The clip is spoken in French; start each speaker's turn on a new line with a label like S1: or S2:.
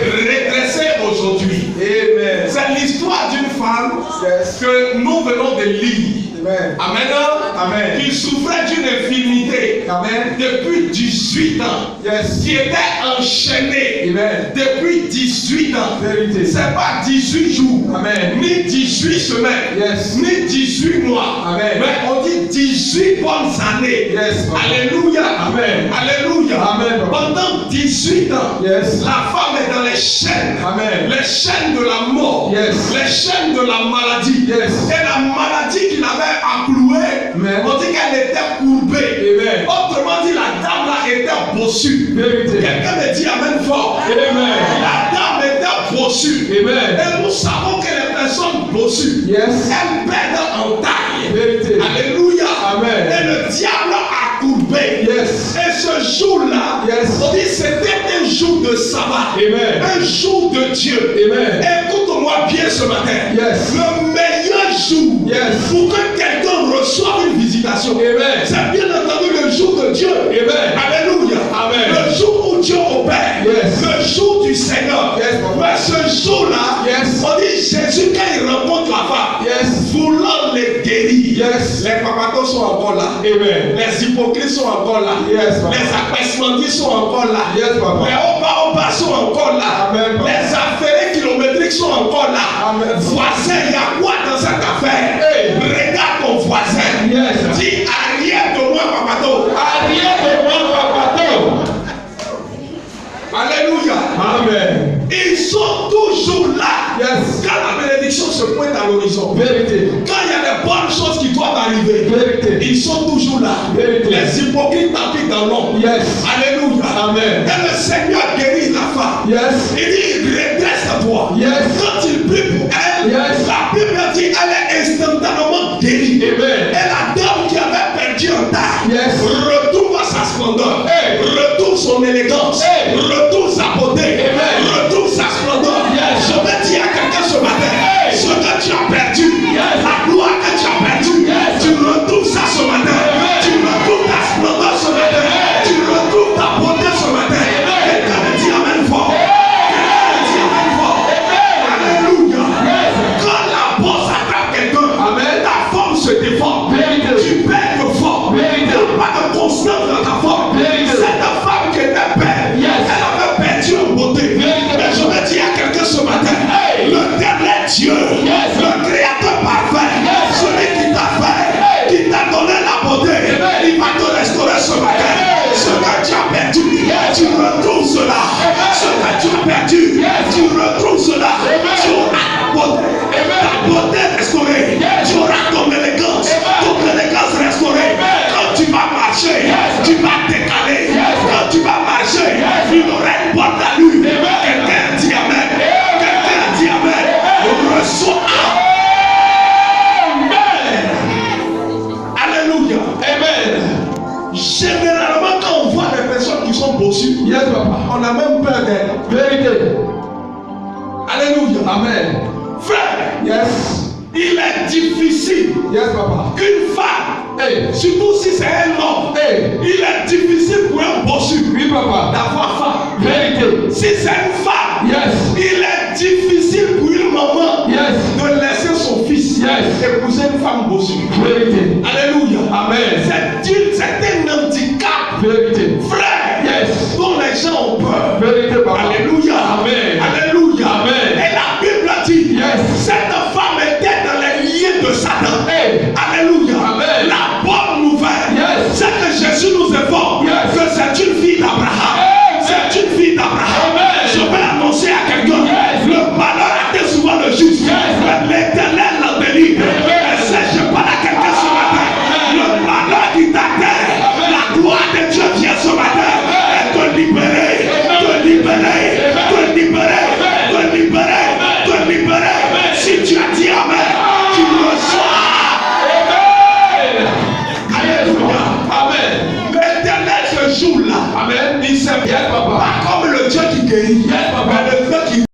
S1: redresser aujourd'hui. C'est l'histoire d'une femme que nous venons de lire. Amen.
S2: Amen.
S1: Qui souffrait d'une infirmité depuis 18 ans. Qui était enchaînée depuis 18 ans. C'est pas 18 jours, ni 18 semaines, ni 18 mois. Mais on dit 18 bonnes années. Alléluia. Alléluia. Pendant 18 ans, la femme est dans les chaînes. Les chaînes de la mort. Les chaînes de la maladie. Et la maladie qu'il avait à clouer, on dit qu'elle était courbée. Autrement dit, la dame là était bossue. Quelqu'un me dit amen fort. La dame était bossue. Et nous savons que les personnes bossues, elles perdent en taille. Alléluia. Et le diable a courbé. Et ce jour-là, on dit c'était un jour de sabbat. Un jour de Dieu. Écoute-moi bien ce matin. Le meilleur jour pour que quelqu'un reçoive une visitation, c'est bien entendu le jour de Dieu. Alléluia. Le jour où Dieu opère. Le jour du Seigneur. Mais ce jour-là, on dit Jésus quand il rencontre la femme, voulant les guérir. Les papatos sont encore là. Les hypocrites sont encore là. Les apaissemandis sont encore là. Les opa sont encore là. Les affaires kilométriques sont encore là. Voisin, il y a quoi dans cette affaire? Regarde ton voisin. Dis arrière de moi, papato. Arrière de moi, papato. Alléluia. Amen. Ils sont toujours là. Quand la bénédiction se pointe à l'horizon. Quand il y a des bonnes choses qui doivent arriver. Ils sont toujours là. Les hypocrites tapent dans l'ombre. Alléluia. Amen. Et le Seigneur guérit la femme. Il dit redresse-toi. Quand il prie pour elle, la Bible dit elle est instantanément guérie. Et la dame qui avait perdu en taille retrouve sa splendeur, retrouve son élégance, retrouve sa beauté, retrouve sa splendeur. Je vais dire à quelqu'un ce matin, ce que tu as perdu, la gloire que tu as perdue, tu retrouves ça ce matin. Tu retrouves ta splendeur ce matin. Tu retrouves ta beauté ce matin. Quelqu'un me dit amen fort. Alléluia. Quand la bosse attrape quelqu'un, ta forme se déforme. Tu perds de forme. Tu n'as pas de constance dans ta forme. Cette femme qui était belle, elle avait perdu en beauté. Mais je vais dire à quelqu'un ce matin, le dernier Dieu, le créateur parfait, celui qui t'a fait, qui t'a donné la beauté, il va te restaurer ce matin. Ce que tu as perdu, tu retrouves cela. Ce que tu as perdu, tu retrouves cela. Tu auras ta beauté, ta beauté restaurée. Tu auras ton élégance restaurée. Quand tu vas marcher, tu vas décaler. Quand tu vas marcher, il y aura une porte à lui. Quelqu'un dit amen. Quelqu'un dit amen. Reçois. Amen. Alléluia. Amen. Généralement, quand on voit des personnes qui sont bossues, on a même peur d'elles. Vérité. Alléluia. Amen. Frère, il est difficile qu'une femme, surtout si c'est un homme, il est difficile pour un bossu d'avoir femme. Si c'est une femme, il est difficile pour une maman de laisser son fils épouser une femme bossue. Alléluia. Amen. C'est un handicap, frère, dont les gens ont peur. Alléluia.